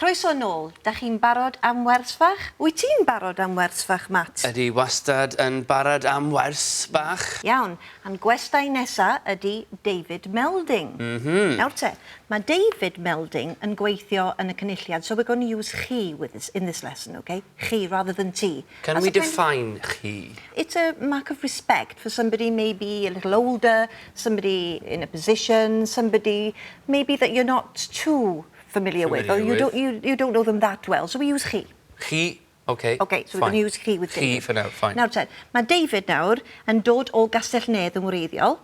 Croeso nôl. Da chi'n barod am wers fach? Wyt ti'n barod am wers fach, Matt? Ydy wastad yn barod am wers bach. Iawn. A'n gwestai nesa ydy David Melding. Nawr te, mae David Melding yn gweithio yn y cynulliad, so we're going to use he in this lesson, okay? He rather than ti. Can we define he? It's a mark of respect for somebody maybe a little older, somebody in a position, somebody maybe that you're not too familiar with, or you don't know them that well. So we use he. He, okay. Okay, so we're going to use he with David. He for now, fine. Nawr te, mae David nawr yn dod o Gastellnedd yn wreiddiol.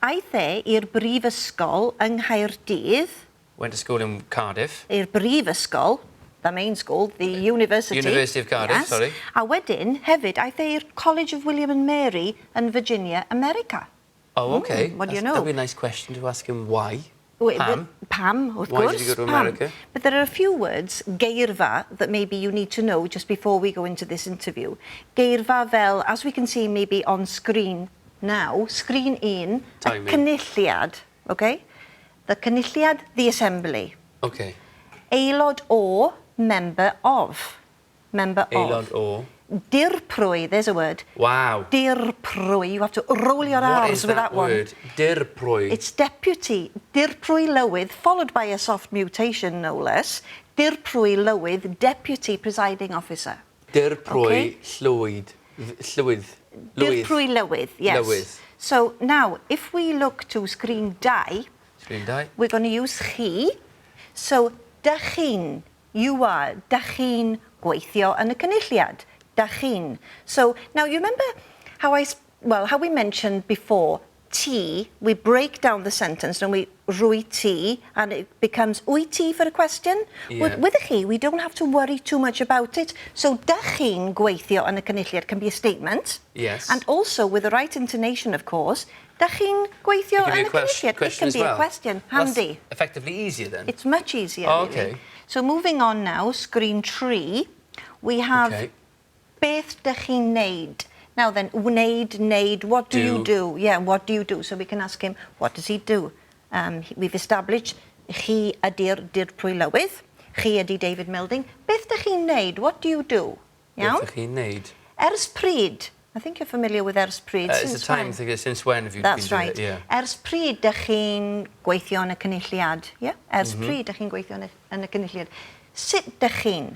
Aeth e i'r brifysgol yng Nghaerdydd. Went to school in Cardiff. I'r brifysgol, the main school, the university. University of Cardiff, yes. sorry. A wedyn, hefyd, aeth e i'r College of William and Mary in Virginia, America. Oh, okay. What do you know? That'd be a nice question to ask him why. Pam? Pam, of course. Why did you go to America? But there are a few words, geirfa, that maybe you need to know just before we go into this interview. Geirfa fel, as we can see maybe on screen now, screen 1, a cynulliad, okay? The cynulliad, the assembly. Okay. Aelod o, member of. Member Aelod of. o. Dirprwy, there's a word. Wow. Dirprwy, you have to roll your R's with that one. What is that word? Dirprwy. It's deputy. Dirprwy lywydd, followed by a soft mutation, no less. Dirprwy lywydd, deputy presiding officer. Dirprwy llwyd. Llwydd. Dirprwy lywydd, yes. Lywydd. So now, if we look to screen 2, we're going to use he. So, dych chi'n, you are, dych chi'n gweithio yn y cynulliad. Dych chi'n. So, now you remember how how we mentioned before, ti, we break down the sentence and we rwy ti, and it becomes wyt ti for a question. Yeah. With a chi, we don't have to worry too much about it. So, dych chi'n gweithio yn y cynulliad can be a statement. Yes. And also, with the right intonation, of course, dych chi'n gweithio yn y cynulliad. It can be a question. Handy. That's effectively easier then. It's much easier. Oh, really. okay. So moving on now, screen 3, we have beth dych chi'n neud. Now then, wneud, what do you do? Yeah, what do you do? So we can ask him, what does he do? We've established, chi ydy'r dirprwy lywydd, chi ydy David Melding. Beth dych chi'n neud? What do you do? Iawn? Beth dych chi'n neud? Ers pryd. I think you're familiar with ers pryd. It's a time thing. Since when have you been doing it? Yeah. Ers pryd dych chi'n gweithio yn y cynulliad? Yeah? Ers pryd dych chi'n gweithio yn y cynulliad? Sut dych chi'n?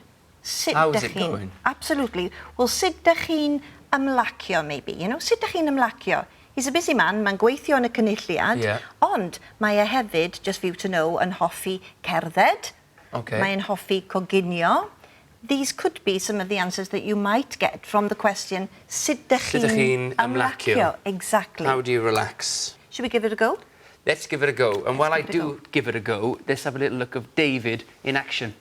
How is it going? Absolutely. Well, sut dych chi'n ymlacio, maybe, you know? Sut dych chi'n ymlacio? He's a busy man, mae'n gweithio yn y cynulliad, ond mae e hefyd, just for you to know, yn hoffi cerdded. Okay. Mae'n hoffi coginio. These could be some of the answers that you might get from the question, sut dych chi'n ymlacio? Exactly. How do you relax? Should we give it a go? Let's give it a go. And while I do give it a go, let's have a little look of David in action.